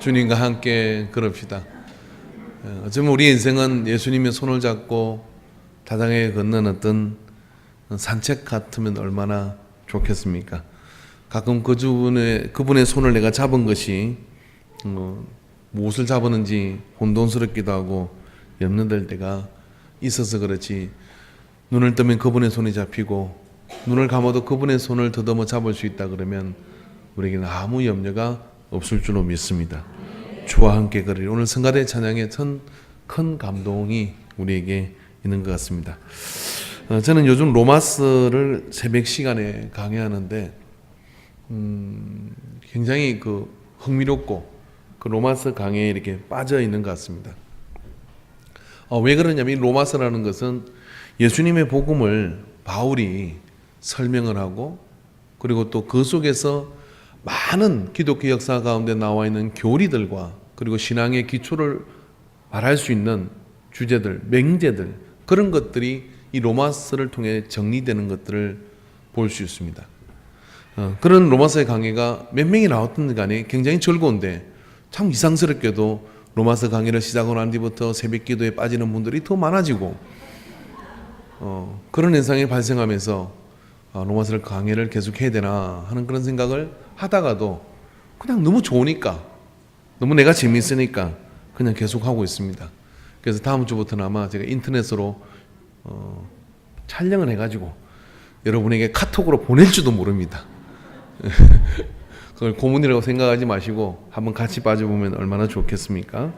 주님과 함께 걸읍시다. 어쩌면 우리 인생은 예수님의 손을 잡고 다장에 걷는 어떤 산책 같으면 얼마나 좋겠습니까? 가끔 그분의 손을 내가 잡은 것이 무엇을 잡았는지 혼돈스럽기도 하고 염려될 때가 있어서 그렇지, 눈을 뜨면 그분의 손이 잡히고 눈을 감아도 그분의 손을 더듬어 잡을 수 있다 그러면 우리에게는 아무 염려가 없을 줄로 믿습니다. 주와 함께 걸으리. 오늘 성가대 찬양에 큰 감동이 우리에게 있는 것 같습니다. 저는 요즘 로마서를 새벽 시간에 강의하는데 굉장히 흥미롭고 그 로마서 강의에 이렇게 빠져 있는 것 같습니다. 왜 그러냐면 이 로마서라는 것은 예수님의 복음을 바울이 설명을 하고, 그리고 또 그 속에서 많은 기독교 역사 가운데 나와 있는 교리들과 그리고 신앙의 기초를 말할 수 있는 주제들, 맹제들, 그런 것들이 이 로마서를 통해 정리되는 것들을 볼 수 있습니다. 그런 로마서의 강의가 몇 명이 나왔던 간에 굉장히 즐거운데, 참 이상스럽게도 로마서 강의를 시작하고 난 뒤부터 새벽 기도에 빠지는 분들이 더 많아지고, 그런 현상이 발생하면서 로마서 강의를 계속 해야 되나 하는 그런 생각을 하다가도 그냥 너무 좋으니까, 너무 내가 재미있으니까 그냥 계속 하고 있습니다. 그래서 다음 주부터는 아마 제가 인터넷으로 촬영을 해가지고 여러분에게 카톡으로 보낼지도 모릅니다. 그걸 고문이라고 생각하지 마시고 한번 같이 빠져보면 얼마나 좋겠습니까?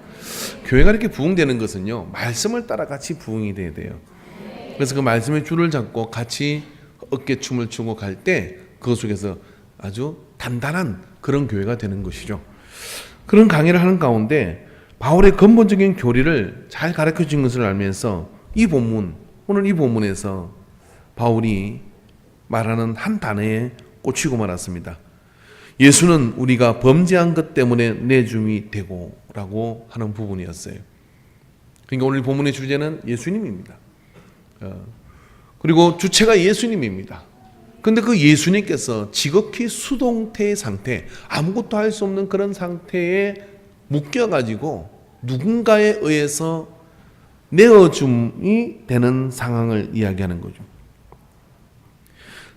교회가 이렇게 부흥되는 것은요, 말씀을 따라 같이 부흥이 돼야 돼요. 그래서 그 말씀의 줄을 잡고 같이 어깨춤을 추고 갈 때 그 속에서 아주 단단한 그런 교회가 되는 것이죠. 그런 강의를 하는 가운데 바울의 근본적인 교리를 잘 가르쳐 준 것을 알면서 오늘 이 본문에서 바울이 말하는 한 단어에 꽂히고 말았습니다. 예수는 우리가 범죄한 것 때문에 내줌이 되고 라고 하는 부분이었어요. 그러니까 오늘 본문의 주제는 예수님입니다. 그리고 주체가 예수님입니다. 근데 그 예수님께서 지극히 수동태의 상태, 아무것도 할 수 없는 그런 상태에 묶여가지고 누군가에 의해서 내어줌이 되는 상황을 이야기하는 거죠.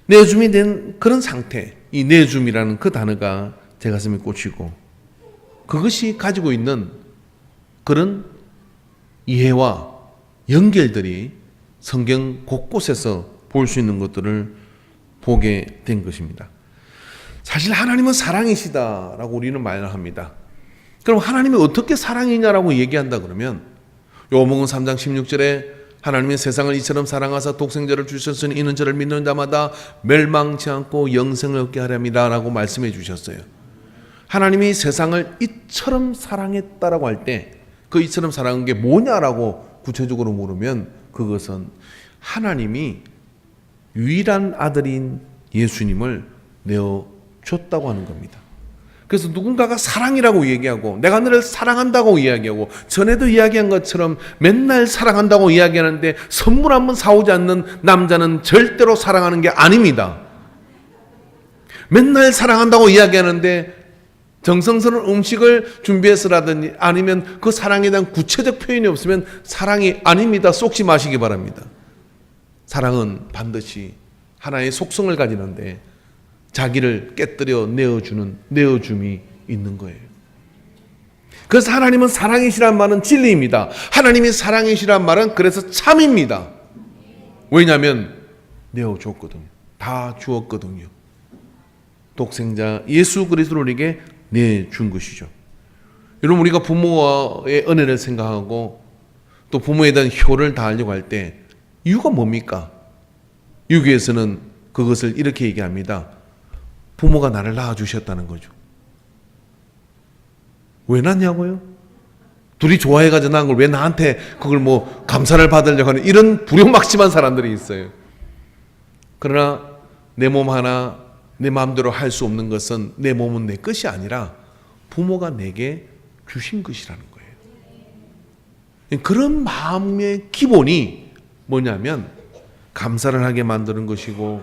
내어줌이 된 그런 상태, 이 내어줌이라는 그 단어가 제 가슴에 꽂히고, 그것이 가지고 있는 그런 이해와 연결들이 성경 곳곳에서 볼 수 있는 것들을 보게 된 것입니다. 사실 하나님은 사랑이시다라고 우리는 말을 합니다. 그럼 하나님이 어떻게 사랑이냐라고 얘기한다 그러면, 요한복음 3장 16절에 하나님이 세상을 이처럼 사랑하사 독생자를 주셨으니 이는 저를 믿는 자마다 멸망치 않고 영생을 얻게 하렵니다 라고 말씀해 주셨어요. 하나님이 세상을 이처럼 사랑했다라고 할 때 그 이처럼 사랑한 게 뭐냐라고 구체적으로 물으면, 그것은 하나님이 유일한 아들인 예수님을 내어줬다고 하는 겁니다. 그래서 누군가가 사랑이라고 얘기하고 내가 너를 사랑한다고 이야기하고, 전에도 이야기한 것처럼 맨날 사랑한다고 이야기하는데 선물 한번 사오지 않는 남자는 절대로 사랑하는 게 아닙니다. 맨날 사랑한다고 이야기하는데 정성스러운 음식을 준비해서라든지 아니면 그 사랑에 대한 구체적 표현이 없으면 사랑이 아닙니다. 쏙지 마시기 바랍니다. 사랑은 반드시 하나의 속성을 가지는데 자기를 깨뜨려 내어줌이 있는 거예요. 그래서 하나님은 사랑이시란 말은 진리입니다. 하나님이 사랑이시란 말은 그래서 참입니다. 왜냐하면 내어줬거든요. 다 주었거든요. 독생자 예수 그리스도를 우리에게 내준 것이죠. 여러분, 우리가 부모의 은혜를 생각하고 또 부모에 대한 효를 다하려고 할 때 이유가 뭡니까? 유교에서는 그것을 이렇게 얘기합니다. 부모가 나를 낳아주셨다는 거죠. 왜 낳냐고요? 둘이 좋아해가지고 낳은 걸 왜 나한테 그걸 감사를 받으려고 하는 이런 불효막심한 사람들이 있어요. 그러나 내 몸 하나 내 마음대로 할 수 없는 것은 내 몸은 내 것이 아니라 부모가 내게 주신 것이라는 거예요. 그런 마음의 기본이 뭐냐면 감사를 하게 만드는 것이고,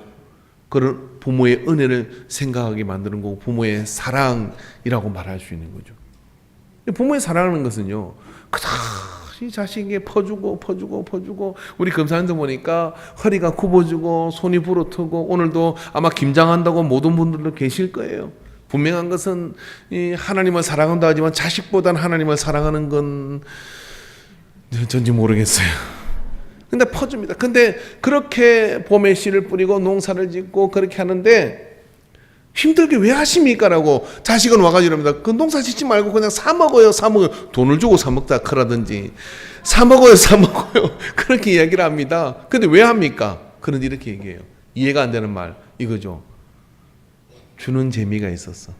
그런 부모의 은혜를 생각하게 만드는 거고 부모의 사랑이라고 말할 수 있는 거죠. 부모의 사랑하는 것은요, 그다지 자식에게 퍼주고 우리 검사님들 보니까 허리가 굽어지고 손이 부러뜨고 오늘도 아마 김장한다고 모든 분들도 계실 거예요. 분명한 것은 이 하나님을 사랑한다 하지만 자식보다는 하나님을 사랑하는 건 전지 모르겠어요. 근데 퍼줍니다. 근데 그렇게 봄에 씨를 뿌리고 농사를 짓고 그렇게 하는데 힘들게 왜 하십니까? 라고 자식은 와가지고 합니다. 그 농사 짓지 말고 그냥 사 먹어요. 돈을 주고 사 먹다 크라든지 사 먹어요. 그렇게 이야기를 합니다. 근데 왜 합니까? 그런데 이렇게 얘기해요. 이해가 안 되는 말 이거죠. 주는 재미가 있었어.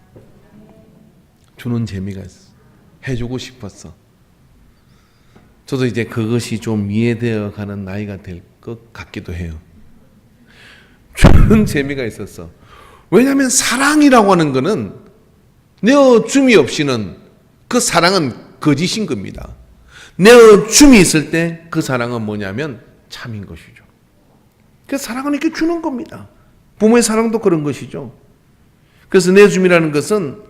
해주고 싶었어. 저도 이제 그것이 좀 이해되어 가는 나이가 될 것 같기도 해요. 주는 재미가 있었어. 왜냐하면 사랑이라고 하는 것은 내어줌이 없이는 그 사랑은 거짓인 겁니다. 내어줌이 있을 때 그 사랑은 뭐냐면 참인 것이죠. 그 사랑은 이렇게 주는 겁니다. 부모의 사랑도 그런 것이죠. 그래서 내줌이라는 것은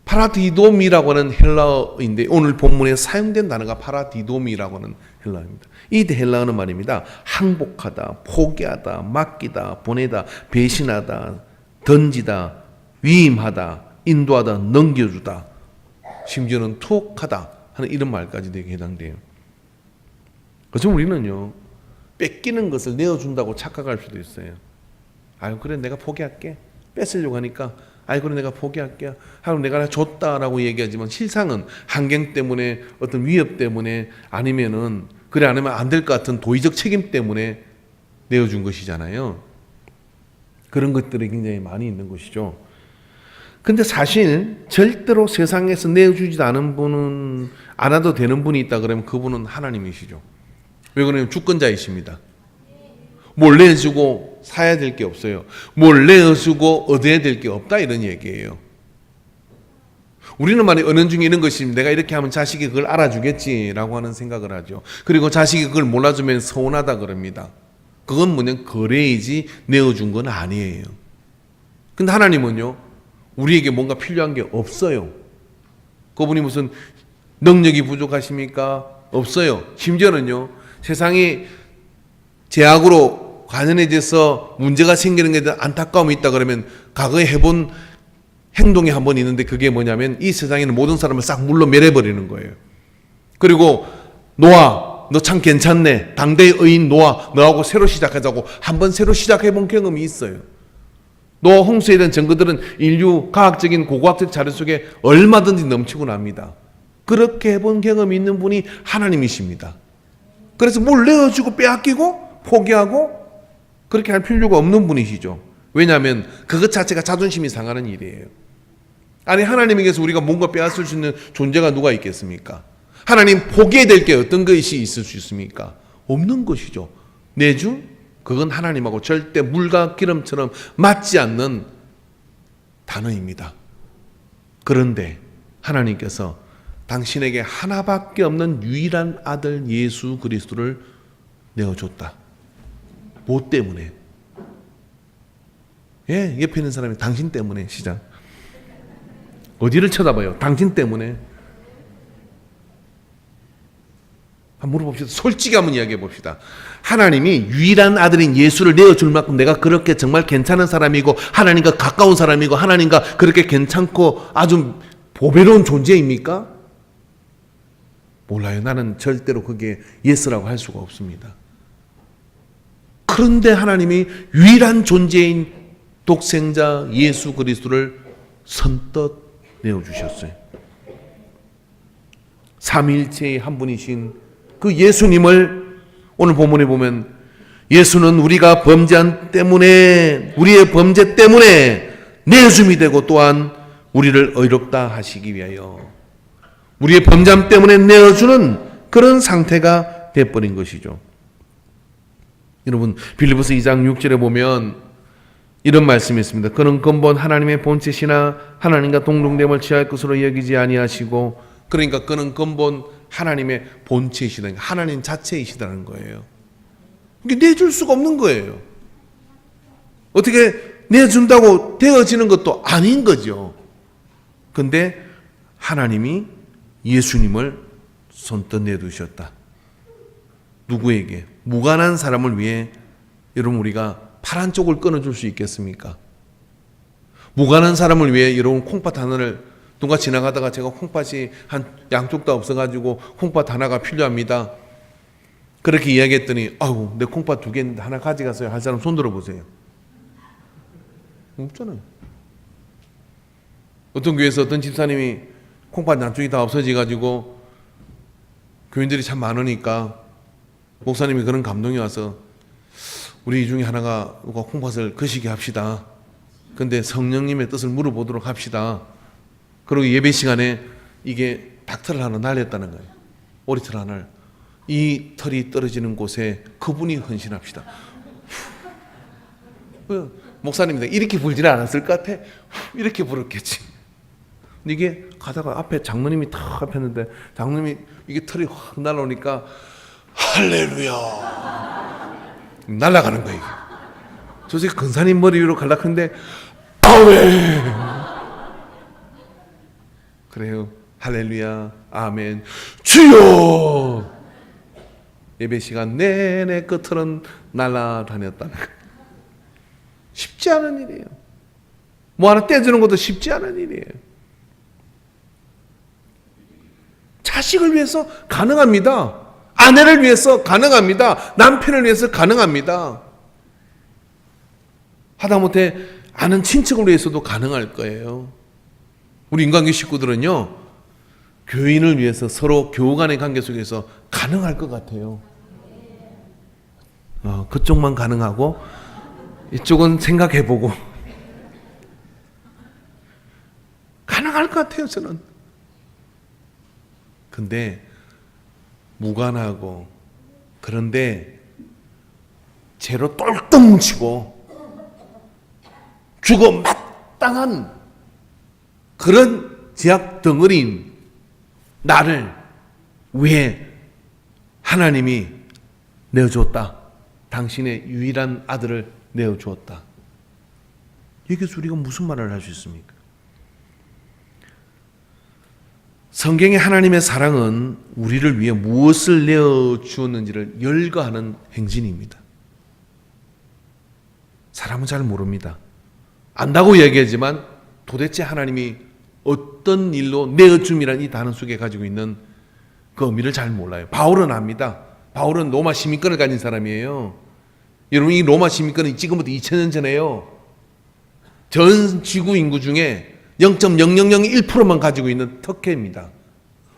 파라디돔이라고 하는 헬라어인데 오늘 본문에 사용된 단어가 파라디돔이라고 하는 헬라어입니다. 이 헬라어는 말입니다. 항복하다, 포기하다, 맡기다, 보내다, 배신하다, 던지다, 위임하다, 인도하다, 넘겨주다, 심지어는 투옥하다 하는 이런 말까지 되게 해당돼요. 그래서 우리는요, 뺏기는 것을 내어준다고 착각할 수도 있어요. 아유, 그래 내가 포기할게. 뺏으려고 하니까 아이 그래 내가 포기할게 하고 내가 줬다라고 얘기하지만 실상은 환경 때문에 어떤 위협 때문에 아니면은 그래 안 하면 안 될 것 같은 도의적 책임 때문에 내어준 것이잖아요. 그런 것들이 굉장히 많이 있는 것이죠. 근데 사실 절대로 세상에서 내어주지도 않은 분은 안 와도 되는 분이 있다 그러면 그분은 하나님이시죠. 왜 그러냐면 주권자이십니다. 뭘 내주고 사야 될 게 없어요. 뭘 내어주고 얻어야 될 게 없다 이런 얘기예요. 우리는 말이 은연 중에 이런 것이 내가 이렇게 하면 자식이 그걸 알아주겠지라고 하는 생각을 하죠. 그리고 자식이 그걸 몰라주면 서운하다 그럽니다. 그건 뭐냐 거래이지 내어준 건 아니에요. 근데 하나님은요 우리에게 뭔가 필요한 게 없어요. 그분이 무슨 능력이 부족하십니까? 없어요. 심지어는요 세상이 제약으로 관연해져서 문제가 생기는 게 안타까움이 있다 그러면 과거에 해본 행동이 한 번 있는데 그게 뭐냐면 이 세상에 있는 모든 사람을 싹 물러 내려버리는 거예요. 그리고 노아 너 참 괜찮네. 당대의 의인 노아 너하고 새로 시작하자고 한번 새로 시작해본 경험이 있어요. 노아 홍수에 대한 증거들은 인류 과학적인 고고학적 자료 속에 얼마든지 넘치고 납니다. 그렇게 해본 경험이 있는 분이 하나님이십니다. 그래서 뭘 내어주고 빼앗기고 포기하고 그렇게 할 필요가 없는 분이시죠. 왜냐하면 그것 자체가 자존심이 상하는 일이에요. 아니 하나님에게서 우리가 뭔가 빼앗을 수 있는 존재가 누가 있겠습니까? 하나님 포기해야 될 게 어떤 것이 있을 수 있습니까? 없는 것이죠. 내주? 그건 하나님하고 절대 물과 기름처럼 맞지 않는 단어입니다. 그런데 하나님께서 당신에게 하나밖에 없는 유일한 아들 예수 그리스도를 내어줬다. 뭐 때문에? 예, 옆에 있는 사람이 당신 때문에 시작. 어디를 쳐다봐요? 당신 때문에. 한번 물어봅시다. 솔직히 한번 이야기해 봅시다. 하나님이 유일한 아들인 예수를 내어줄 만큼 내가 그렇게 정말 괜찮은 사람이고 하나님과 가까운 사람이고 하나님과 그렇게 괜찮고 아주 보배로운 존재입니까? 몰라요. 나는 절대로 그게 예스라고 할 수가 없습니다. 그런데 하나님이 유일한 존재인 독생자 예수 그리스도를 선뜻 내어주셨어요. 삼위일체의 한 분이신 그 예수님을 오늘 본문에 보면 예수는 우리가 범죄한 때문에 우리의 범죄 때문에 내줌이 되고 또한 우리를 의롭다 하시기 위하여 우리의 범죄함 때문에 내어주는 그런 상태가 되어버린 것이죠. 여러분 빌립보서 2장 6절에 보면 이런 말씀이 있습니다. 그는 근본 하나님의 본체시나 하나님과 동등됨을 취할 것으로 여기지 아니하시고 그러니까 그는 근본 하나님의 본체이시다. 하나님 자체이시다는 거예요. 이게 내줄 수가 없는 거예요. 어떻게 내준다고 되어지는 것도 아닌 거죠. 근데 하나님이 예수님을 손떠 내두셨다. 누구에게? 무관한 사람을 위해. 여러분, 우리가 파란 쪽을 끊어줄 수 있겠습니까? 무관한 사람을 위해 여러분 콩팥 하나를 누가 지나가다가 제가 콩팥이 한 양쪽 다 없어가지고 콩팥 하나가 필요합니다. 그렇게 이야기했더니 아우 내 콩팥 2개 있는데 하나 가져가세요 할 사람 손 들어보세요. 없잖아요. 어떤 교회에서 어떤 집사님이 콩팥 양쪽이 다 없어져가지고 교인들이 참 많으니까 목사님이 그런 감동이 와서 우리 이 중에 하나가 누가 콩팥을 거시게 합시다. 근데 성령님의 뜻을 물어보도록 합시다. 그리고 예배 시간에 이게 닥터를 하나 날렸다는 거예요. 오리털 하나를. 이 털이 떨어지는 곳에 그분이 헌신합시다. 목사님이 이렇게 불지는 않았을 것 같아. 이렇게 불었겠지. 근데 이게 가다가 앞에 장로님이 탁 앞에 했는데 장로님이 이게 털이 확 날아오니까 할렐루야 날아가는 거예요. 저 새끼 근사님 머리 위로 갈락하는데 아멘. 그래요. 할렐루야 아멘 주여. 예배 시간 내내 끝은 날아다녔다는 거예요. 쉽지 않은 일이에요. 뭐 하나 떼주는 것도 쉽지 않은 일이에요. 자식을 위해서 가능합니다. 아내를 위해서 가능합니다. 남편을 위해서 가능합니다. 하다못해 아는 친척을 위해서도 가능할 거예요. 우리 인간계 식구들은요, 교인을 위해서 서로 교우 간의 관계 속에서 가능할 것 같아요. 그쪽만 가능하고 이쪽은 생각해보고 가능할 것 같아요, 저는. 근데 무관하고 그런데 죄로 똘똘 뭉치고 죽어 마땅한 그런 죄악 덩어리인 나를 위해 하나님이 내어주었다. 당신의 유일한 아들을 내어주었다. 여기서 우리가 무슨 말을 할 수 있습니까? 성경의 하나님의 사랑은 우리를 위해 무엇을 내어주었는지를 열거하는 행진입니다. 사람은 잘 모릅니다. 안다고 얘기하지만 도대체 하나님이 어떤 일로 내어줌이라는 이 단어 속에 가지고 있는 그 의미를 잘 몰라요. 바울은 압니다. 바울은 로마 시민권을 가진 사람이에요. 여러분, 이 로마 시민권은 지금부터 2000년 전에요. 전 지구 인구 중에 0.0001%만 가지고 있는 특혜입니다.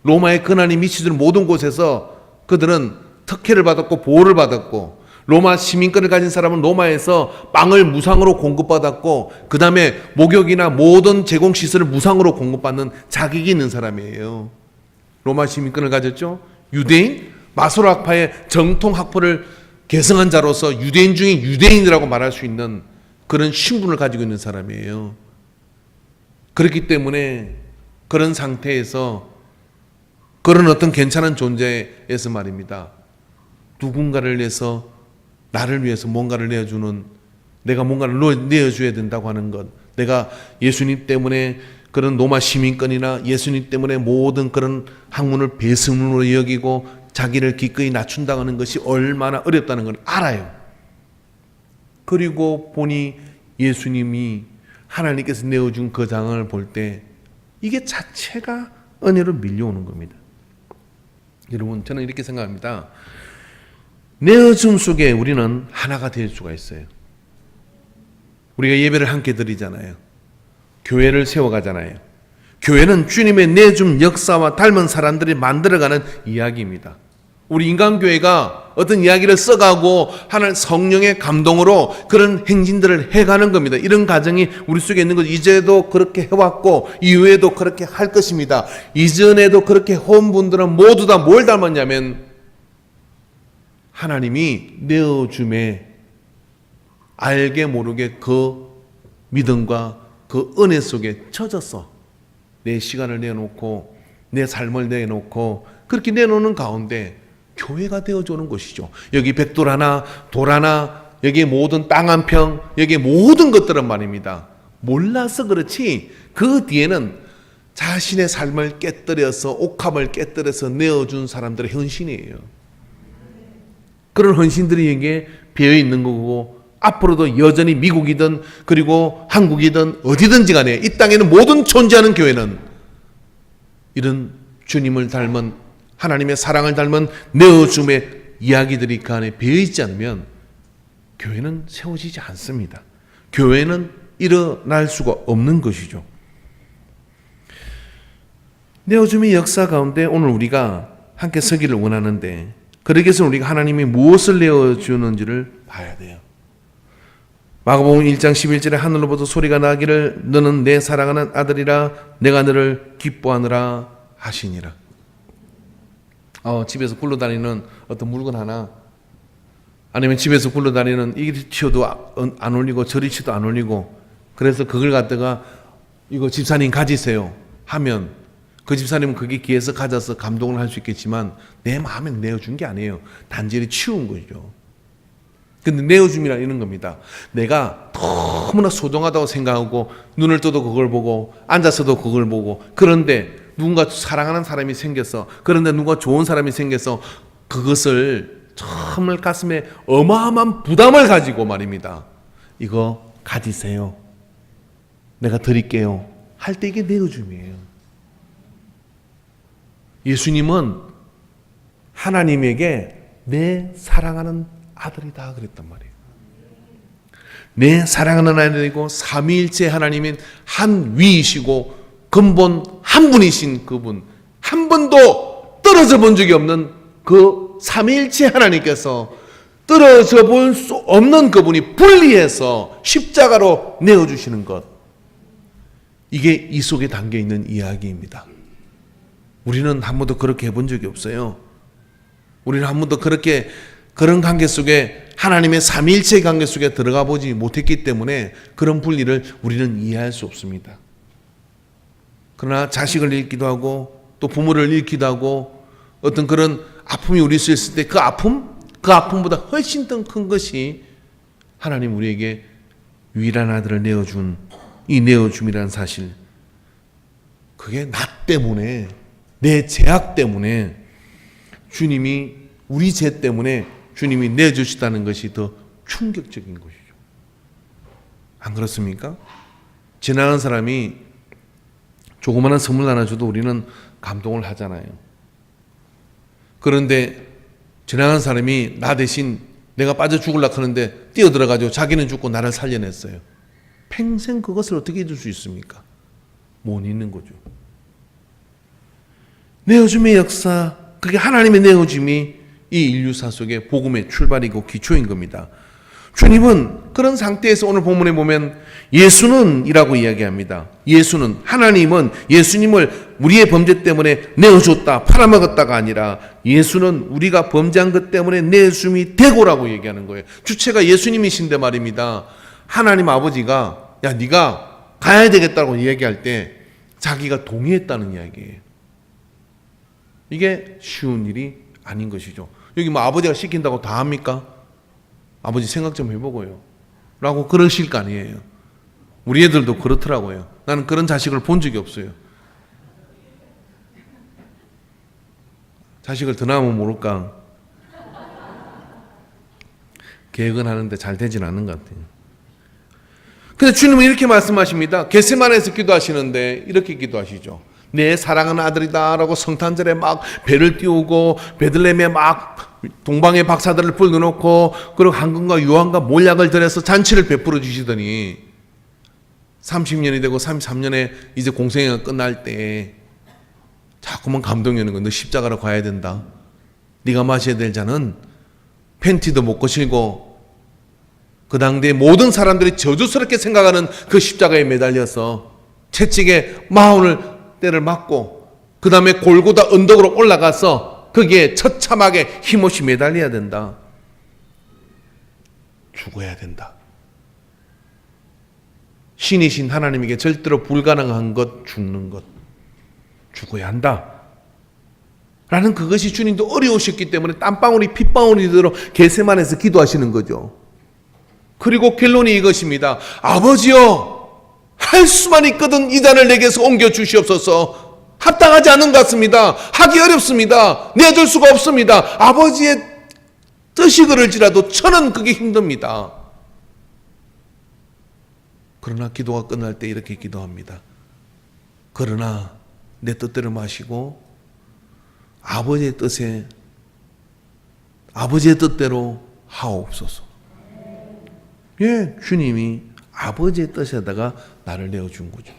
로마의 권한이 미치는 모든 곳에서 그들은 특혜를 받았고 보호를 받았고, 로마 시민권을 가진 사람은 로마에서 빵을 무상으로 공급받았고, 그 다음에 목욕이나 모든 제공시설을 무상으로 공급받는 자격이 있는 사람이에요. 로마 시민권을 가졌죠. 유대인, 마소로 학파의 정통 학파를 계승한 자로서 유대인 중에 유대인이라고 말할 수 있는 그런 신분을 가지고 있는 사람이에요. 그렇기 때문에 그런 상태에서 그런 어떤 괜찮은 존재에서 말입니다. 누군가를 위해서, 나를 위해서 뭔가를 내어주는, 내가 뭔가를 내어줘야 된다고 하는 것, 내가 예수님 때문에 그런 로마 시민권이나 예수님 때문에 모든 그런 학문을 배승으로 여기고 자기를 기꺼이 낮춘다는 것이 얼마나 어렵다는 걸 알아요. 그리고 보니 예수님이 하나님께서 내어준 그 장을 볼 때 이게 자체가 은혜로 밀려오는 겁니다. 여러분, 저는 이렇게 생각합니다. 내어줌 속에 우리는 하나가 될 수가 있어요. 우리가 예배를 함께 드리잖아요. 교회를 세워가잖아요. 교회는 주님의 내줌 역사와 닮은 사람들이 만들어가는 이야기입니다. 우리 인간교회가 어떤 이야기를 써가고 하나님 성령의 감동으로 그런 행진들을 해가는 겁니다. 이런 가정이 우리 속에 있는 것, 이제도 그렇게 해왔고 이후에도 그렇게 할 것입니다. 이전에도 그렇게 해온 분들은 모두 다 뭘 닮았냐면 하나님이 내어줌에 알게 모르게 그 믿음과 그 은혜 속에 젖었어. 내 시간을 내놓고 내 삶을 내놓고 그렇게 내놓는 가운데 교회가 되어주는 것이죠. 여기 백돌 하나, 돌 하나, 여기에 모든 땅 한 평, 여기에 모든 것들은 말입니다. 몰라서 그렇지 그 뒤에는 자신의 삶을 깨뜨려서 옥합을 깨뜨려서 내어준 사람들의 헌신이에요. 그런 헌신들이 여기에 배어 있는 거고 앞으로도 여전히 미국이든 그리고 한국이든 어디든지 간에 이 땅에는 모든 존재하는 교회는 이런 주님을 닮은 하나님의 사랑을 닮은 내어줌의 이야기들이 그 안에 배어 있지 않으면 교회는 세워지지 않습니다. 교회는 일어날 수가 없는 것이죠. 내어줌의 역사 가운데 오늘 우리가 함께 서기를 원하는데 그러기 위해서는 우리가 하나님이 무엇을 내어주는지를 봐야 돼요. 마가복음 1장 11절에 하늘로부터 소리가 나기를 너는 내 사랑하는 아들이라 내가 너를 기뻐하느라 하시니라. 집에서 굴러다니는 어떤 물건 하나 아니면 집에서 굴러다니는 이리 치워도 안 올리고 저리 치도 안 올리고 그래서 그걸 갖다가 이거 집사님 가지세요 하면 그 집사님은 그게 귀해서 가져서 감동을 할 수 있겠지만 내 마음에 내어준 게 아니에요. 단지 치운 거죠. 근데 내어줌이란 이런 겁니다. 내가 너무나 소중하다고 생각하고 눈을 떠도 그걸 보고 앉아서도 그걸 보고 그런데 누군가 사랑하는 사람이 생겨서 그런데 누가 좋은 사람이 생겨서 그것을 정말 가슴에 어마어마한 부담을 가지고 말입니다. 이거 가지세요. 내가 드릴게요. 할 때 이게 내어줌이에요. 예수님은 하나님에게 내 사랑하는 아들이다 그랬단 말이에요. 내 사랑하는 아들이고 삼위일체 하나님인 한 위이시고 근본 한 분이신 그분, 한 번도 떨어져 본 적이 없는 그 삼위일체 하나님께서 떨어져 볼 수 없는 그분이 분리해서 십자가로 내어주시는 것, 이게 이 속에 담겨 있는 이야기입니다. 우리는 한 번도 그렇게 해본 적이 없어요. 우리는 한 번도 그런 관계 속에 하나님의 삼위일체 관계 속에 들어가 보지 못했기 때문에 그런 분리를 우리는 이해할 수 없습니다. 그러나 자식을 잃기도 하고 또 부모를 잃기도 하고 어떤 그런 아픔이 우리 속에 있을 때 그 아픔보다 훨씬 더 큰 것이 하나님 우리에게 유일한 아들을 내어준 이 내어줌이라는 사실, 그게 나 때문에 내 죄악 때문에 주님이 우리 죄 때문에 주님이 내주시다는 것이 더 충격적인 것이죠. 안 그렇습니까? 지나가는 사람이 조그마한 선물 하나 줘도 우리는 감동을 하잖아요. 그런데 지나가는 사람이 나 대신 내가 빠져 죽으려고 하는데 뛰어들어가지고 자기는 죽고 나를 살려냈어요. 평생 그것을 어떻게 잊을 수 있습니까? 못 잊는 거죠. 내어줌의 역사, 그게 하나님의 내어줌이 이 인류사 속의 복음의 출발이고 기초인 겁니다. 주님은 그런 상태에서 오늘 본문에 보면 예수는 이라고 이야기합니다. 예수는, 하나님은 예수님을 우리의 범죄 때문에 내어줬다, 팔아먹었다가 아니라 예수는 우리가 범죄한 것 때문에 내어줌이 되고라고 얘기하는 거예요. 주체가 예수님이신데 말입니다. 하나님 아버지가 야 네가 가야 되겠다고 이야기할 때 자기가 동의했다는 이야기예요. 이게 쉬운 일이 아닌 것이죠. 여기 뭐 아버지가 시킨다고 다 합니까? 아버지 생각 좀 해보고요 라고 그러실 거 아니에요. 우리 애들도 그렇더라고요. 나는 그런 자식을 본 적이 없어요. 자식을 더 낳으면 모를까 계획은 하는데 잘 되진 않는 것 같아요. 근데 주님은 이렇게 말씀하십니다. 겟세마네에서 기도하시는데 이렇게 기도하시죠. 내 사랑하는 아들이다 라고 성탄절에 막 배를 띄우고 베들레헴에 막 동방의 박사들을 불러놓고 그리고 황금과 유황과 몰약을 들여서 잔치를 베풀어 주시더니 30년이 되고 33년에 이제 공생애가 끝날 때 자꾸만 감동이 오는 거야. 너 십자가로 가야 된다. 네가 마셔야 될 잔은 팬티도 못 거실고 그 당대의 모든 사람들이 저주스럽게 생각하는 그 십자가에 매달려서 채찍에 마흔을 때를 맞고 그 다음에 골고다 언덕으로 올라가서 거기에 처참하게 힘없이 매달려야 된다. 죽어야 된다. 신이신 하나님에게 절대로 불가능한 것, 죽는 것, 죽어야 한다 라는 그것이 주님도 어려우셨기 때문에 땀방울이 핏방울이 들어 겟세마네에서 기도하시는 거죠. 그리고 결론이 이것입니다. 아버지여, 할 수만 있거든 이 잔을 내게서 옮겨 주시옵소서. 합당하지 않은 것 같습니다. 하기 어렵습니다. 내줄 수가 없습니다. 아버지의 뜻이 그럴지라도 저는 그게 힘듭니다. 그러나 기도가 끝날 때 이렇게 기도합니다. 그러나 내 뜻대로 마시고 아버지의 뜻대로 하옵소서. 예, 주님이 아버지의 뜻에다가 나를 내어준 거죠.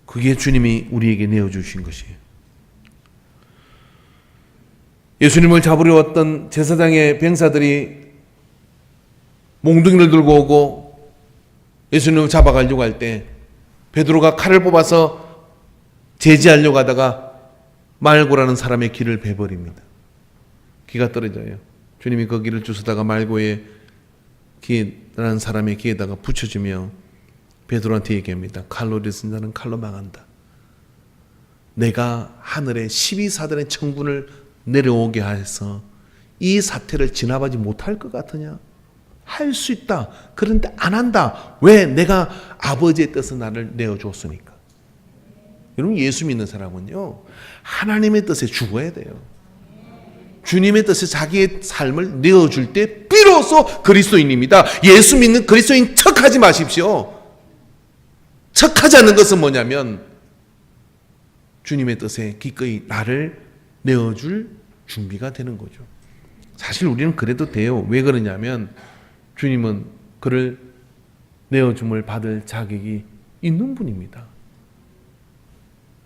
그게 주님이 우리에게 내어주신 것이에요. 예수님을 잡으려 왔던 제사장의 병사들이 몽둥이를 들고 오고 예수님을 잡아가려고 할 때 베드로가 칼을 뽑아서 제지하려고 하다가 말고라는 사람의 귀를 베버립니다. 귀가 떨어져요. 주님이 그 귀를 주스다가 말고의 귀라는 사람의 귀에다가 붙여주며 베드로한테 얘기합니다. 칼로 쓴 자는 칼로 망한다. 내가 하늘에 12사단의 천군을 내려오게 해서 이 사태를 지나가지 못할 것 같으냐? 할 수 있다. 그런데 안 한다. 왜? 내가 아버지의 뜻은 나를 내어줬으니까. 여러분, 예수 믿는 사람은요, 하나님의 뜻에 죽어야 돼요. 주님의 뜻에 자기의 삶을 내어줄 때 비로소 그리스도인입니다. 예수 믿는 그리스도인 척하지 마십시오. 척하지 않는 것은 뭐냐면 주님의 뜻에 기꺼이 나를 내어줄 준비가 되는 거죠. 사실 우리는 그래도 돼요. 왜 그러냐면 주님은 그를 내어줌을 받을 자격이 있는 분입니다.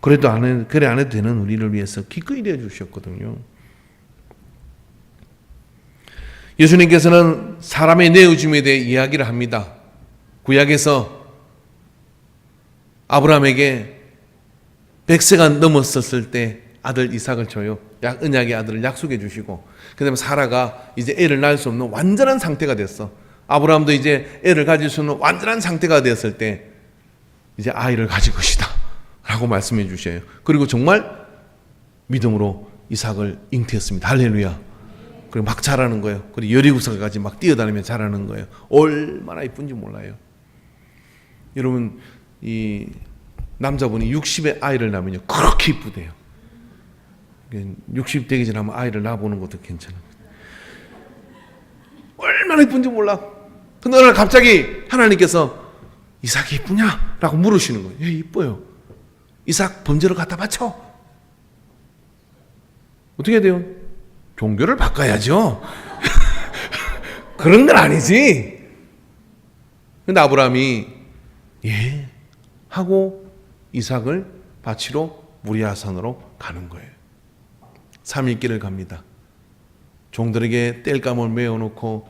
그래 안 해도 되는 우리를 위해서 기꺼이 내어주셨거든요. 예수님께서는 사람의 내어줌에 대해 이야기를 합니다. 구약에서 아브라함에게 100세가 넘었었을 때 아들 이삭을 줘요. 언약의 아들을 약속해 주시고, 그 다음에 사라가 이제 애를 낳을 수 없는 완전한 상태가 됐어. 아브라함도 이제 애를 가질 수 없는 완전한 상태가 되었을 때 이제 아이를 가질 것이다 라고 말씀해 주셔요. 그리고 정말 믿음으로 이삭을 잉태했습니다. 할렐루야. 그리고 막 자라는 거예요. 그리고 여리고성까지 막 뛰어다니며 자라는 거예요. 얼마나 이쁜지 몰라요. 여러분, 이 남자분이 60에 아이를 낳으면요, 그렇게 이쁘대요. 60 되기 전에 한번 아이를 낳아보는 것도 괜찮아요. 얼마나 이쁜지 몰라. 근데 어느 날 갑자기 하나님께서 이삭이 이쁘냐? 라고 물으시는 거예요. 예, 이뻐요. 이삭 범죄로 갖다 바쳐. 어떻게 해야 돼요? 종교를 바꿔야죠. 그런 건 아니지. 근데 아브라함이 예 하고 이삭을 바치러 모리아산으로 가는 거예요. 3일 길을 갑니다. 종들에게 땔감을 메어놓고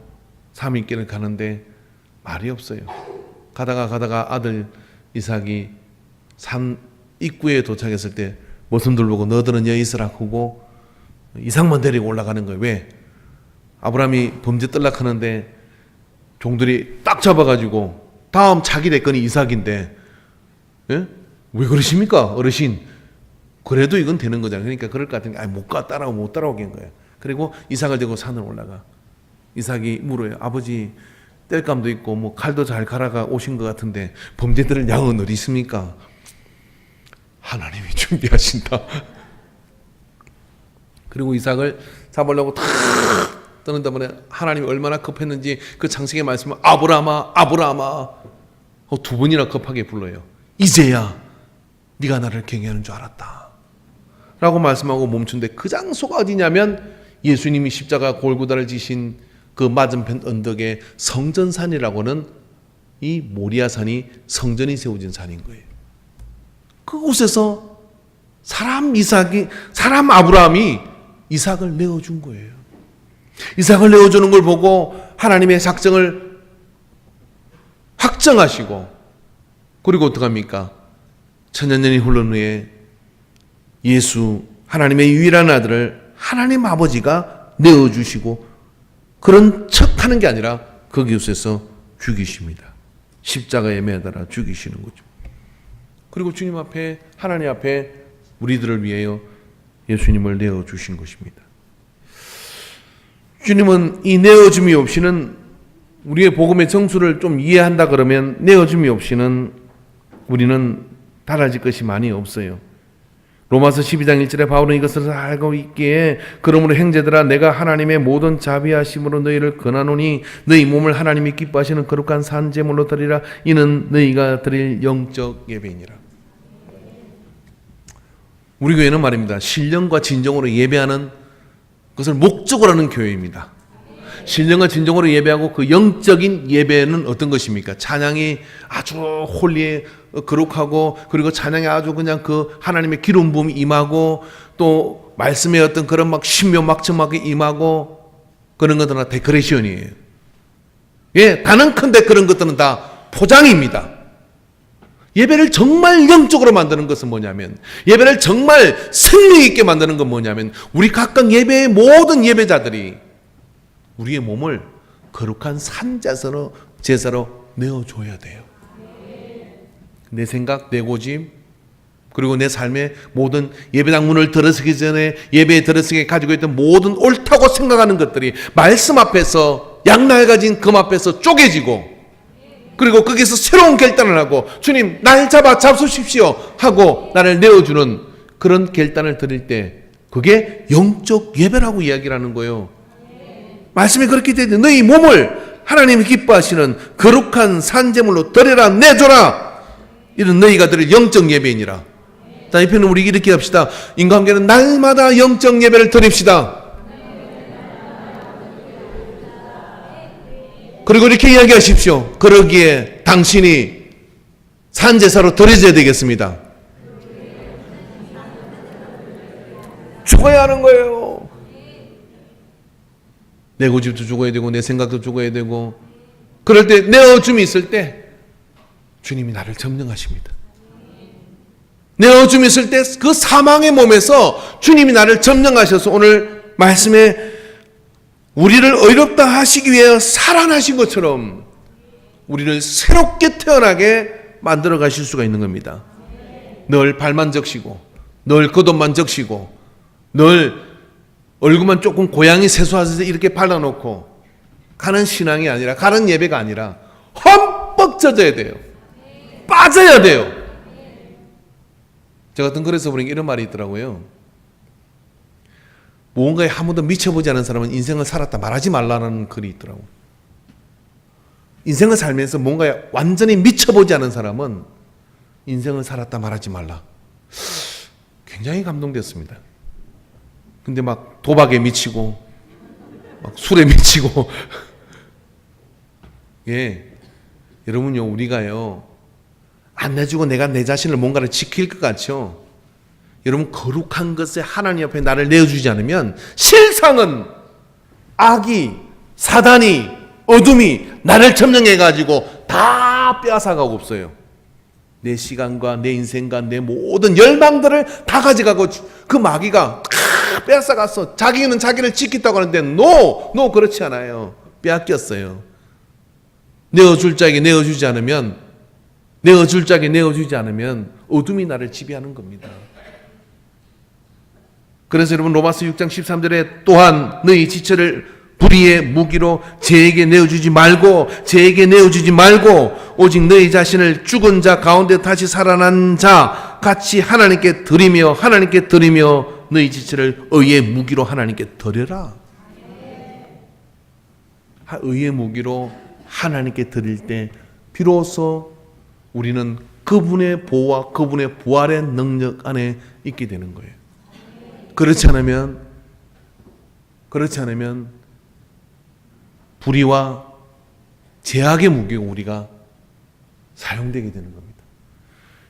3일 길을 가는데 말이 없어요. 가다가 아들 이삭이 산 입구에 도착했을 때 모순들 보고 너들은 여기 있으라 하고 이삭만 데리고 올라가는 거예요. 왜? 아브라함이 범죄 떨락하는데 종들이 딱 잡아가지고 다음 차기 대권이 이삭인데, 예? 왜 그러십니까 어르신? 그래도 이건 되는 거잖아요. 그러니까 그럴 것 같으니까 못 따라오게 한 거예요. 그리고 이삭을 들고 산을 올라가. 이삭이 물어요. 아버지, 땔감도 있고 뭐 칼도 잘 갈아가 오신 것 같은데 범죄들을 양은 어디 있습니까? 하나님이 준비하신다. 그리고 이삭을 잡으려고 탁 뜨는 다음에 하나님이 얼마나 급했는지 그 창세기 말씀은 아브라함아 두 번이나 급하게 불러요. 이제야 네가 나를 경외하는 줄 알았다 라고 말씀하고 멈춘데, 그 장소가 어디냐면 예수님이 십자가 골고다를 지신 그 맞은편 언덕에 성전산이라고는 이 모리아산이 성전이 세워진 산인 거예요. 그곳에서 사람 아브라함이 이삭을 내어준 거예요. 이삭을 내어주는 걸 보고 하나님의 작정을 확정하시고, 그리고 어떡합니까? 천년년이 흘른 후에 예수, 하나님의 유일한 아들을 하나님 아버지가 내어주시고, 그런 척하는 게 아니라 거기에서 죽이십니다. 십자가에 매달아 죽이시는 거죠. 그리고 주님 앞에, 하나님 앞에 우리들을 위하여 예수님을 내어주신 것입니다. 주님은 이 내어줌이 없이는 우리의 복음의 정수를 좀 이해한다 그러면 내어줌이 없이는 우리는 달라질 것이 많이 없어요. 로마서 12장 1절에 바울은 이것을 알고 있기에 그러므로 형제들아 내가 하나님의 모든 자비하심으로 너희를 권하노니 너희 몸을 하나님이 기뻐하시는 거룩한 산 제물로 드리라. 이는 너희가 드릴 영적 예배이니라. 우리 교회는 말입니다. 신령과 진정으로 예배하는 그것을 목적으로 하는 교회입니다. 신령과 진정으로 예배하고 그 영적인 예배는 어떤 것입니까? 찬양이 아주 홀리에 거룩하고 그리고 찬양이 아주 그냥 그 하나님의 기름 부음이 임하고 또 말씀의 어떤 그런 막 신묘막청하게 임하고 그런 것들은 다 데코레이션이에요. 예, 단언컨대 그런 것들은 다 포장입니다. 예배를 정말 영적으로 만드는 것은 뭐냐면, 예배를 정말 생명 있게 만드는 건 뭐냐면, 우리 각각 예배의 모든 예배자들이 우리의 몸을 거룩한 제사로 내어줘야 돼요. 내 생각, 내 고집, 그리고 내 삶의 모든 예배당 문을 들어서기 전에 예배에 들어서기 가지고 있던 모든 옳다고 생각하는 것들이 말씀 앞에서 양날 가진 금 앞에서 쪼개지고, 그리고 거기서 새로운 결단을 하고 주님 날 잡수십시오 하고 나를 내어주는 그런 결단을 드릴 때 그게 영적 예배라고 이야기를 하는 거예요. 말씀이 그렇게 되는데 너희 몸을 하나님이 기뻐하시는 거룩한 산제물로 드려라, 내줘라. 이런 너희가 드릴 영적 예배이니라. 자, 이 편은 우리 이렇게 합시다. 인간관계는 날마다 영적 예배를 드립시다. 그리고 이렇게 이야기하십시오. 그러기에 당신이 산제사로 드려져야 되겠습니다. 죽어야 하는 거예요. 내 고집도 죽어야 되고 내 생각도 죽어야 되고, 그럴 때 내어줌이 있을 때 주님이 나를 점령하십니다. 내어줌이 있을 때 그 사망의 몸에서 주님이 나를 점령하셔서 오늘 말씀에 우리를 의롭다 하시기 위해 살아나신 것처럼 우리를 새롭게 태어나게 만들어 가실 수가 있는 겁니다. 늘 발만 적시고 늘 겉옷만 적시고 늘 얼굴만 조금 고양이 세수하듯이 이렇게 발라놓고 가는 신앙이 아니라, 가는 예배가 아니라 흠뻑 젖어야 돼요. 빠져야 돼요. 제가 어떤 글에서 보니까 이런 말이 있더라고요. 무언가에 한 번도 미쳐보지 않은 사람은 인생을 살았다 말하지 말라는 글이 있더라고요. 인생을 살면서 뭔가에 완전히 미쳐보지 않은 사람은 인생을 살았다 말하지 말라. 굉장히 감동됐습니다. 근데 막 도박에 미치고 막 술에 미치고 예, 여러분요, 우리가요 안 내주고 내가 내 자신을 뭔가를 지킬 것 같죠? 여러분, 거룩한 것에 하나님 앞에 나를 내어주지 않으면 실상은 악이, 사단이, 어둠이 나를 점령해가지고 다 빼앗아가고 없어요. 내 시간과 내 인생과 내 모든 열망들을 다 가져가고 그 마귀가 다 빼앗아갔어. 자기는 자기를 지켰다고 하는데 노 그렇지 않아요. 빼앗겼어요. 내어줄 자에게 내어주지 않으면, 내어줄 자에게 내어주지 않으면 어둠이 나를 지배하는 겁니다. 그래서 여러분, 로마서 6장 13절에 또한 너희 지체를 불의의 무기로 죄에게 내어주지 말고 오직 너희 자신을 죽은 자 가운데 다시 살아난 자 같이 하나님께 드리며 너희 지체를 의의 무기로 하나님께 드려라. 의의 무기로 하나님께 드릴 때 비로소 우리는 그분의 보호와 그분의 부활의 능력 안에 있게 되는 거예요. 그렇지 않으면 불의와 제약의 무기가 우리가 사용되게 되는 겁니다.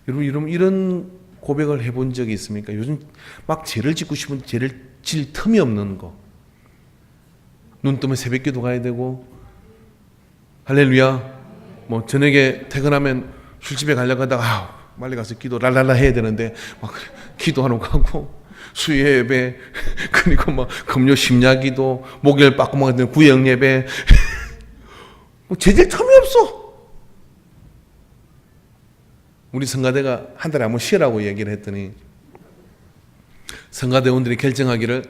여러분 이런 고백을 해본 적이 있습니까? 요즘 막 죄를 짓고 싶은 죄를 질 틈이 없는 거. 눈 뜨면 새벽기도 가야 되고, 할렐루야. 뭐 저녁에 퇴근하면 술집에 가려고 하다가 빨리 가서 기도 랄랄라 해야 되는데 막 기도하러 가고, 수요 예배, 그리고 뭐 금요 심야기도, 목요일 빠꾸만 되는 구역 예배, 뭐 제질 틈이 없어. 우리 성가대가 한 달에 한번 쉬라고 얘기를 했더니 성가대원들이 결정하기를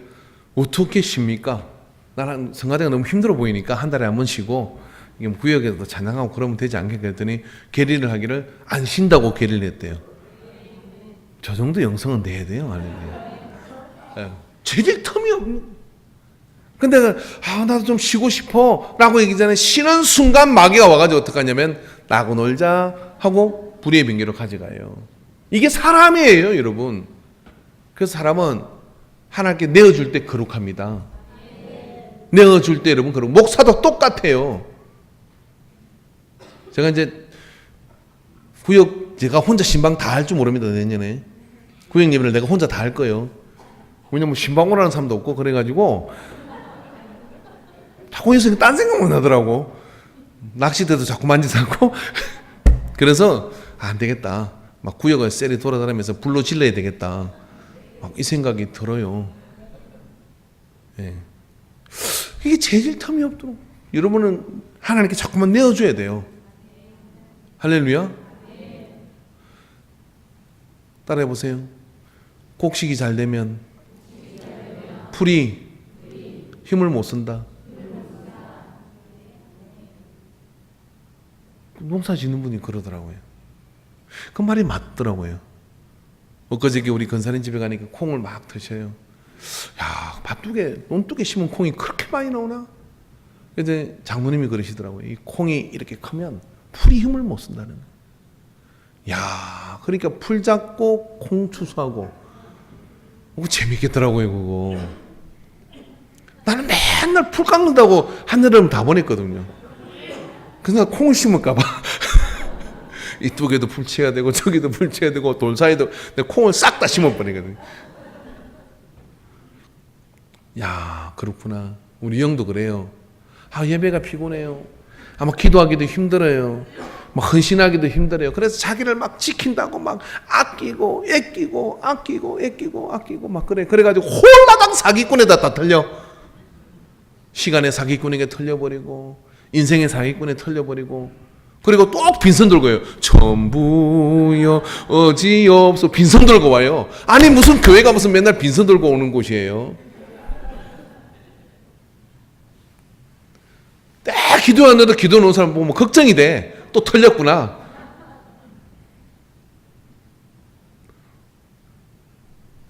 어떻게 쉽니까? 나는 성가대가 너무 힘들어 보이니까 한 달에 한 번 쉬고 이게 뭐 구역에도 찬양하고 그러면 되지 않겠냐 그랬더니 계리를 하기를 안 쉰다고 계리를 했대요. 저 정도 영성은 내야 돼요. 할렐루야. 죄질 틈이 없는. 근데 나도 좀 쉬고 싶어 라고 얘기 전에 쉬는 순간 마귀가 와가지고 어떡하냐면 나고 놀자 하고 불의의 빙계로 가져가요. 이게 사람이에요, 여러분. 그래서 사람은 하나님께 내어줄 때 거룩합니다. 내어줄 때 여러분 거룩. 목사도 똑같아요. 제가 이제 구역 제가 혼자 신방 다 할 줄 모릅니다. 내년에 구역 예배를 내가 혼자 다 할 거예요. 왜냐면 신방 오라는 사람도 없고 그래가지고 자꾸 여기서 딴 생각만 하더라고. 낚싯대도 자꾸 만지자고. 그래서 안 되겠다. 막 구역을 셀이 돌아다니면서 불로 질러야 되겠다. 막 이 생각이 들어요. 예. 이게 재질 틈이 없도록 여러분은 하나님께 자꾸만 내어줘야 돼요. 할렐루야. 따라해 보세요. 곡식이 잘 되면 풀이 힘을 못 쓴다. 농사 짓는 분이 그러더라고요. 그 말이 맞더라고요. 엊그저께 우리 건사님 집에 가니까 콩을 막 드셔요. 야, 논두개 심은 콩이 그렇게 많이 나오나? 근데 장모님이 그러시더라고요. 이 콩이 이렇게 크면 풀이 힘을 못 쓴다는 거예요. 야, 그러니까 풀 잡고 콩 추수하고. 그거 재밌겠더라고요, 그거. 나는 맨날 풀 깎는다고 한여름 다 보냈거든요. 그래서 콩을 심을까봐. 이쪽에도 풀쳐야 되고 저기도 풀쳐야 되고 돌 사이도 콩을 싹 다 심어버리거든요. 야, 그렇구나. 우리 형도 그래요. 예배가 피곤해요. 막 기도하기도 힘들어요. 막 헌신하기도 힘들어요. 그래서 자기를 막 지킨다고 막 아끼고 막 그래. 그래가지고 홀마당 사기꾼에다 다 털려. 시간의 사기꾼에게 털려버리고 인생의 사기꾼에 털려버리고 그리고 또 빈손 들고 와요. 전부여 어지없소. 빈손 들고 와요. 아니 무슨 교회가 무슨 맨날 빈손 들고 오는 곳이에요. 딱 기도하는데도 기도 놓은 사람 보면 걱정이 돼. 또 털렸구나.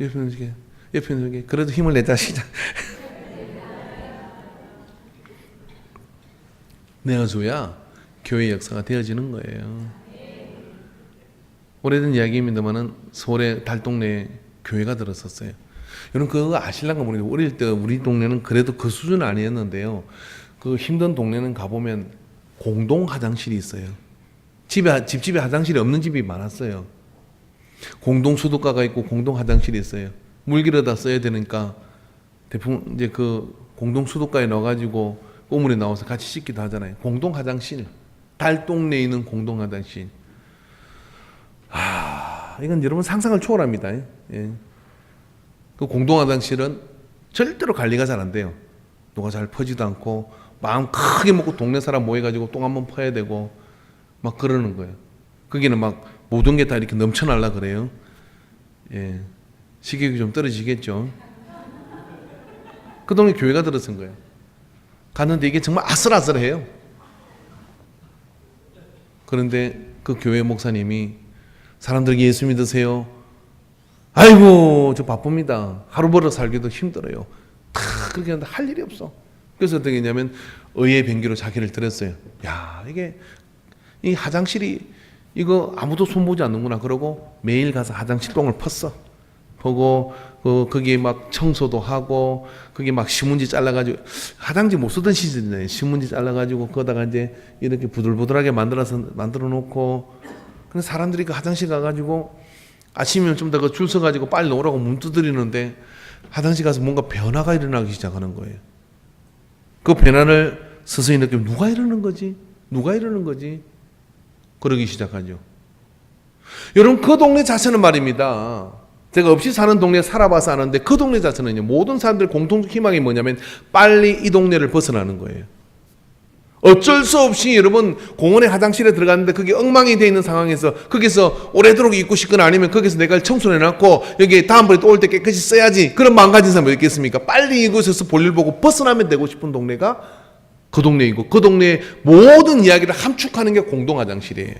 옆에 있는 게 그래도 힘을 내자 시작. 내어줘야 교회 역사가 되어지는 거예요. 오래된 이야기입니다만은 서울의 달동네에 교회가 들었었어요. 여러분 그거 아실란가 모르겠는데 어릴 때 우리 동네는 그래도 그 수준은 아니었는데요. 그 힘든 동네는 가보면 공동 화장실이 있어요. 집집에 화장실이 없는 집이 많았어요. 공동 수도가가 있고 공동 화장실이 있어요. 물기르다 써야 되니까 대부분 이제 그 공동 수도가에 넣어가지고 오물에 나와서 같이 씻기도 하잖아요. 공동 화장실. 달동네에 있는 공동 화장실. 이건 여러분 상상을 초월합니다. 예. 그 공동 화장실은 절대로 관리가 잘 안 돼요. 누가 잘 퍼지도 않고 마음 크게 먹고 동네 사람 모여가지고 똥 한번 퍼야 되고 막 그러는 거예요. 거기는 막 모든 게 다 이렇게 넘쳐날라 그래요. 예. 식욕이 좀 떨어지겠죠. 그 동네 교회가 들어선 거예요. 갔는데 이게 정말 아슬아슬해요. 그런데 그 교회 목사님이 사람들에게 예수 믿으세요. 아이고 저 바쁩니다. 하루 벌어 살기도 힘들어요. 다 그렇게 하는데 할 일이 없어. 그래서 어떻게 했냐면 의의 변기로 자기를 들였어요. 야 이게 이 화장실이 이거 아무도 손보지 않는구나. 그러고 매일 가서 화장실 똥을 펐어. 보고 거기에 막 청소도 하고 거기 막 신문지 잘라가지고 화장지 못 쓰던 시절이네. 신문지 잘라가지고 거기다가 이제 이렇게 부들부들하게 만들어 놓고 근데 사람들이 그 화장실 가가지고 아침이면 좀 더 줄 서가지고 빨리 오라고 문 두드리는데 화장실 가서 뭔가 변화가 일어나기 시작하는 거예요. 그 변화를 서서히 느끼면 누가 이러는 거지? 누가 이러는 거지? 그러기 시작하죠. 여러분 그 동네 자체는 말입니다. 제가 없이 사는 동네에 살아봐서 아는데 그 동네 자체는요. 모든 사람들의 공통적 희망이 뭐냐면 빨리 이 동네를 벗어나는 거예요. 어쩔 수 없이 여러분 공원의 화장실에 들어갔는데 그게 엉망이 되어 있는 상황에서 거기서 오래도록 있고 싶거나 아니면 거기서 내가 청소해놨고 여기 다음번에 또 올 때 깨끗이 써야지, 그런 마음 가진 사람이 있겠습니까? 빨리 이곳에서 볼일 보고 벗어나면 되고 싶은 동네가 그 동네이고, 그 동네의 모든 이야기를 함축하는 게 공동 화장실이에요.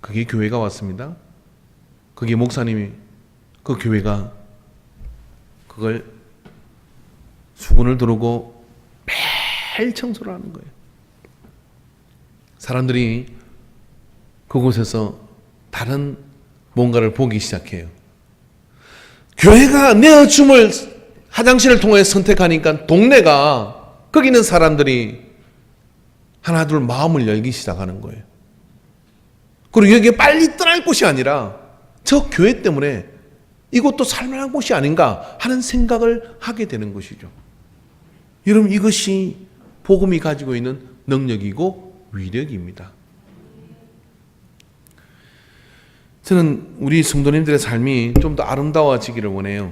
그게 교회가 왔습니다. 그게 목사님이, 그 교회가 그걸 수건을 두르고 매일 청소를 하는 거예요. 사람들이 그곳에서 다른 뭔가를 보기 시작해요. 교회가 내어줌을 화장실을 통해 선택하니까 동네가, 거기 있는 사람들이 하나둘 마음을 열기 시작하는 거예요. 그리고 여기에 빨리 떠날 곳이 아니라 저 교회 때문에 이것도 살만한 곳이 아닌가 하는 생각을 하게 되는 것이죠. 여러분, 이것이 복음이 가지고 있는 능력이고 위력입니다. 저는 우리 성도님들의 삶이 좀 더 아름다워지기를 원해요.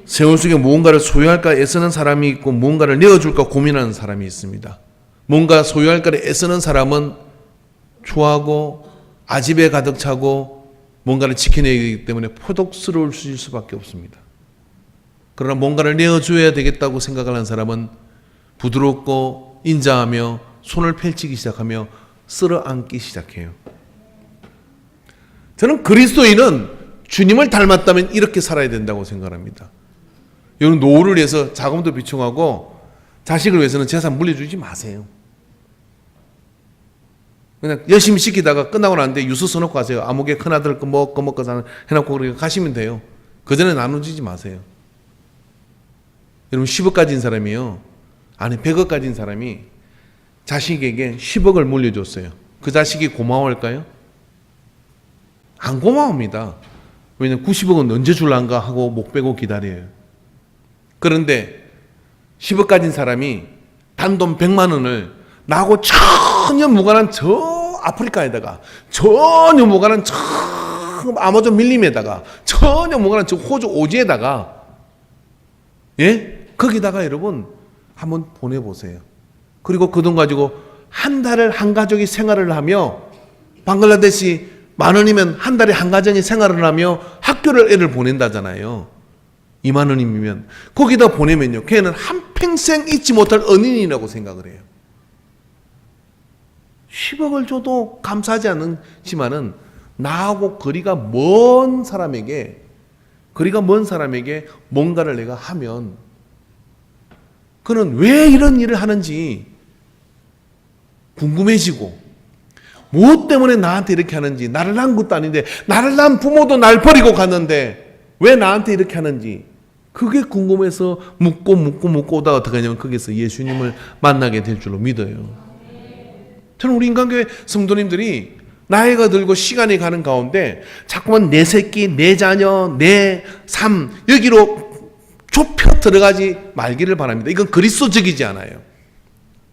세월 속에 무언가를 소유할까 애쓰는 사람이 있고 무언가를 내어줄까 고민하는 사람이 있습니다. 뭔가 소유할까를 애쓰는 사람은 추하고 아집에 가득 차고 뭔가를 지켜내기 때문에 포독스러울 수밖에 없습니다. 그러나 뭔가를 내어줘야 되겠다고 생각하는 사람은 부드럽고 인자하며 손을 펼치기 시작하며 쓸어안기 시작해요. 저는 그리스도인은 주님을 닮았다면 이렇게 살아야 된다고 생각합니다. 여러분, 노후를 위해서 자금도 비축하고 자식을 위해서는 재산 물려주지 마세요. 그냥 열심히 시키다가 끝나고 나는데 유서 써놓고 가세요. 아무개 큰아들 거 먹고 해놓고 그렇게 가시면 돼요. 그 전에 나눠주지 마세요. 여러분, 10억 가진 사람이요, 아니 100억 가진 사람이 자식에게 10억을 물려줬어요. 그 자식이 고마워할까요? 안 고마워합니다. 왜냐면 90억은 언제 줄란가 하고 목 빼고 기다려요. 그런데 10억 가진 사람이 단돈 100만 원을 나하고 전혀 무관한 저 아프리카에다가, 전혀 무관한 저 아마존 밀림에다가, 전혀 무관한 저 호주 오지에다가, 예? 거기다가 여러분 한번 보내보세요. 그리고 그 돈 가지고 한 달을 한 가족이 생활을 하며, 방글라데시 10,000원이면 한 달에 한 가정이 생활을 하며 학교를 애를 보낸다잖아요. 20,000원이면 거기다 보내면요, 걔는 한평생 잊지 못할 은인이라고 생각을 해요. 10억을 줘도 감사하지 않지만은 나하고 거리가 먼 사람에게 뭔가를 내가 하면 그는 왜 이런 일을 하는지 궁금해지고, 무엇 때문에 나한테 이렇게 하는지, 나를 낳은 것도 아닌데, 나를 낳은 부모도 날 버리고 갔는데 왜 나한테 이렇게 하는지, 그게 궁금해서 묻고 오다가 어떻게 하냐면 거기서 예수님을 만나게 될 줄로 믿어요. 저는 우리 인간교회 성도님들이 나이가 들고 시간이 가는 가운데 자꾸만 내 새끼, 내 자녀, 내 삶, 여기로 좁혀 들어가지 말기를 바랍니다. 이건 그리스도적이지 않아요.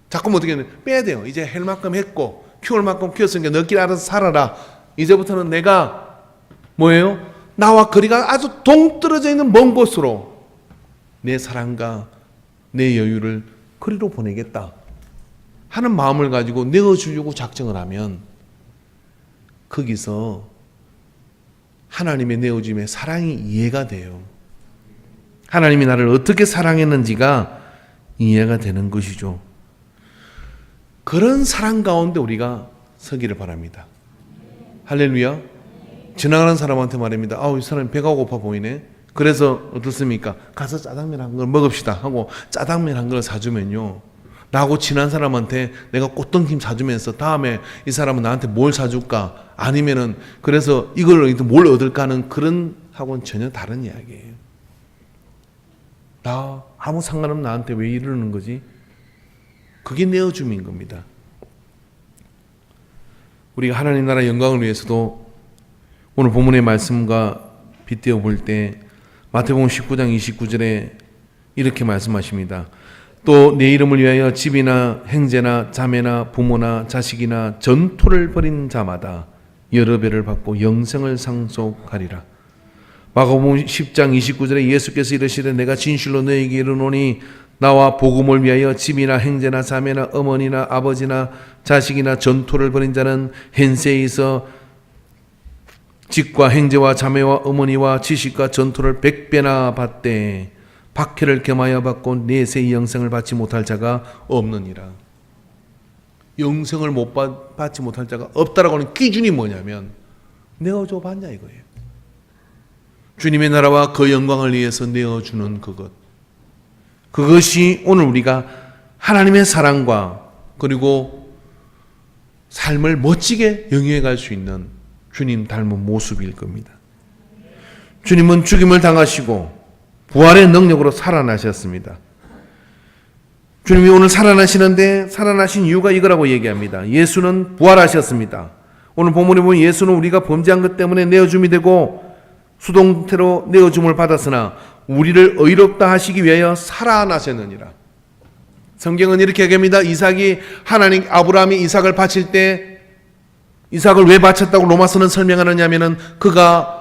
자꾸만 어떻게 하면 빼야 돼요. 이제 할 만큼 했고 키울 만큼 키웠으니까 너끼리 알아서 살아라. 이제부터는 내가 뭐예요? 나와 거리가 아주 동떨어져 있는 먼 곳으로 내 사랑과 내 여유를 거리로 보내겠다 하는 마음을 가지고 내어주려고 작정을 하면 거기서 하나님의 내어줌의 사랑이 이해가 돼요. 하나님이 나를 어떻게 사랑했는지가 이해가 되는 것이죠. 그런 사랑 가운데 우리가 서기를 바랍니다. 할렐루야. 지나가는 사람한테 말입니다. 이 사람이 배가 고파 보이네. 그래서 어떻습니까? 가서 짜장면 한 그릇 먹읍시다 하고 짜장면 한 그릇 사주면요, 나하고 친한 사람한테 내가 꽃등심 사주면서 다음에 이 사람은 나한테 뭘 사줄까, 아니면은 그래서 이걸 뭘 얻을까 하는 그런 하고는 전혀 다른 이야기예요. 나 아무 상관없는 나한테 왜 이러는 거지? 그게 내어줌인 겁니다. 우리가 하나님 나라 영광을 위해서도 오늘 본문의 말씀과 빗대어 볼 때 마태복음 19장 29절에 이렇게 말씀하십니다. 또 내 이름을 위하여 집이나 형제나 자매나 부모나 자식이나 전토를 벌인 자마다 여러 배를 받고 영생을 상속하리라. 마가복음 10장 29절에 예수께서 이르시되 내가 진실로 너희에게 이르노니 나와 복음을 위하여 집이나 형제나 자매나 어머니나 아버지나 자식이나 전토를 벌인 자는 현세에 있어 집과 형제와 자매와 어머니와 지식과 전토를 100배나 받되 박해를 겸하여 받고 내세의 영생을 받지 못할 자가 없느니라. 영생을 못 받지 못할 자가 없다라고 하는 기준이 뭐냐면 내어줘 봤냐 이거예요. 주님의 나라와 그 영광을 위해서 내어주는 그것. 그것이 오늘 우리가 하나님의 사랑과 그리고 삶을 멋지게 영위해 갈 수 있는 주님 닮은 모습일 겁니다. 주님은 죽임을 당하시고 부활의 능력으로 살아나셨습니다. 주님이 오늘 살아나시는데 살아나신 이유가 이거라고 얘기합니다. 예수는 부활하셨습니다. 오늘 본문에 보면 예수는 우리가 범죄한 것 때문에 내어줌이 되고 수동태로 내어줌을 받았으나 우리를 의롭다 하시기 위하여 살아나셨느니라. 성경은 이렇게 얘기합니다. 아브라함이 이삭을 바칠 때 이삭을 왜 바쳤다고 로마서는 설명하느냐면은 그가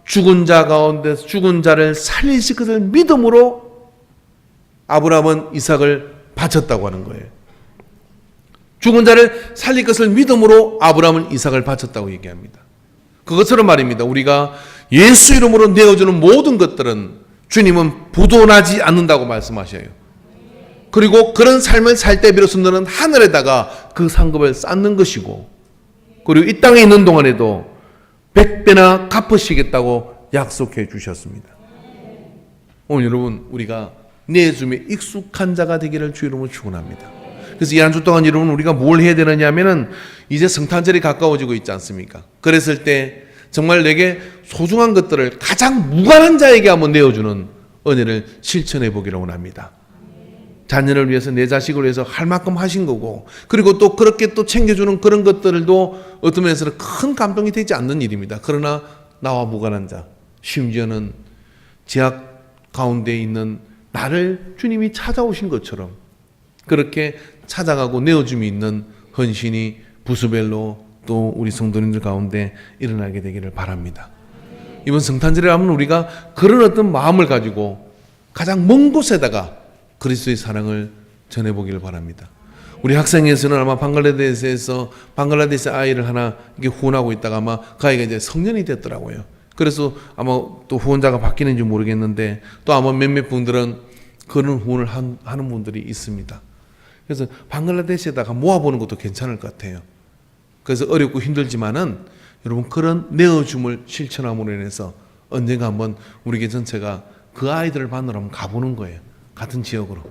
죽은 자 가운데 죽은 자를 살리실 것을 믿음으로 아브라함은 이삭을 바쳤다고 하는 거예요. 죽은 자를 살릴 것을 믿음으로 아브라함은 이삭을 바쳤다고 얘기합니다. 그것처럼 말입니다. 우리가 예수 이름으로 내어주는 모든 것들은 주님은 부도나지 않는다고 말씀하셔요. 그리고 그런 삶을 살 때 비로소 너는 하늘에다가 그 상급을 쌓는 것이고 그리고 이 땅에 있는 동안에도 100배나 갚으시겠다고 약속해 주셨습니다. 오늘 여러분 우리가 내줌에 익숙한 자가 되기를 주 이름으로 축원합니다. 그래서 이 한 주 동안 여러분 우리가 뭘 해야 되느냐 하면은 이제 성탄절이 가까워지고 있지 않습니까? 그랬을 때 정말 내게 소중한 것들을 가장 무관한 자에게 한번 내어주는 은혜를 실천해 보기를 원합니다. 자녀를 위해서 내 자식을 위해서 할 만큼 하신 거고 그리고 또 그렇게 또 챙겨주는 그런 것들도 어떤 면에서는 큰 감동이 되지 않는 일입니다. 그러나 나와 무관한 자 심지어는 제약 가운데 있는 나를 주님이 찾아오신 것처럼 그렇게 찾아가고 내어줌이 있는 헌신이 부스별로 또 우리 성도님들 가운데 일어나게 되기를 바랍니다. 이번 성탄절에 하면 우리가 그런 어떤 마음을 가지고 가장 먼 곳에다가 그리스도의 사랑을 전해보기를 바랍니다. 우리 학생에서는 아마 방글라데시 아이를 하나 이게 후원하고 있다가 아마 그 아이가 이제 성년이 됐더라고요. 그래서 아마 또 후원자가 바뀌는지 모르겠는데 또 아마 몇몇 분들은 그런 후원을 하는 분들이 있습니다. 그래서 방글라데시에다가 모아보는 것도 괜찮을 것 같아요. 그래서 어렵고 힘들지만은 여러분 그런 내어줌을 실천함으로 인해서 언젠가 한번 우리 교회 전체가 그 아이들을 만나러 한번 가보는 거예요. 같은 지역으로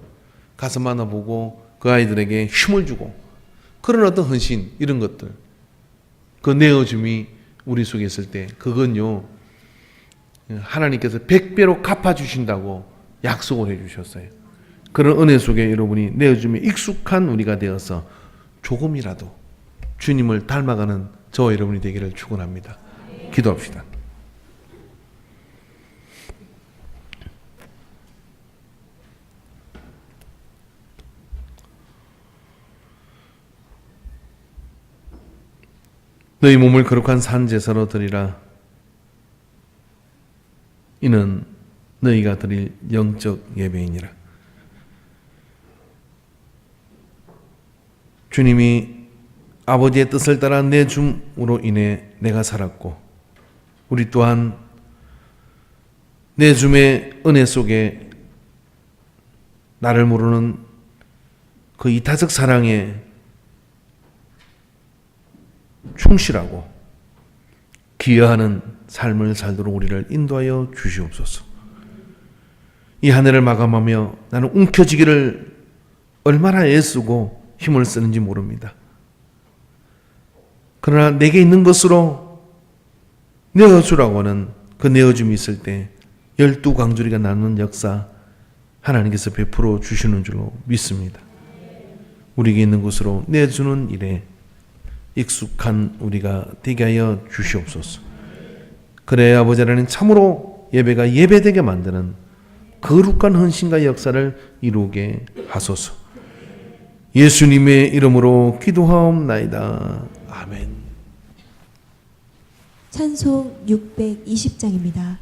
가서 만나보고 그 아이들에게 힘을 주고 그런 어떤 헌신 이런 것들 그 내어줌이 우리 속에 있을 때 그건요 하나님께서 100배로 갚아주신다고 약속을 해주셨어요. 그런 은혜 속에 여러분이 내어줌에 익숙한 우리가 되어서 조금이라도 주님을 닮아가는 저와 여러분이 되기를 축원합니다. 기도합시다. 너희 몸을 거룩한 산제사로 드리라. 이는 너희가 드릴 영적 예배이니라. 주님이 아버지의 뜻을 따라 내줌으로 인해 내가 살았고 우리 또한 내줌의 은혜 속에 나를 모르는 그 이타적 사랑에 충실하고 기여하는 삶을 살도록 우리를 인도하여 주시옵소서. 이 한 해를 마감하며 나는 움켜쥐기를 얼마나 애쓰고 힘을 쓰는지 모릅니다. 그러나 내게 있는 것으로 내어주라고 하는 그 내어줌이 있을 때 12광주리가 나누는 역사 하나님께서 베풀어 주시는 줄로 믿습니다. 우리에게 있는 것으로 내주는 일에 익숙한 우리가 되게 하여 주시옵소서. 그래야 아버지 하나님 참으로 예배가 예배되게 만드는 거룩한 헌신과 역사를 이루게 하소서. 예수님의 이름으로 기도하옵나이다. 아멘. 찬송 620장입니다.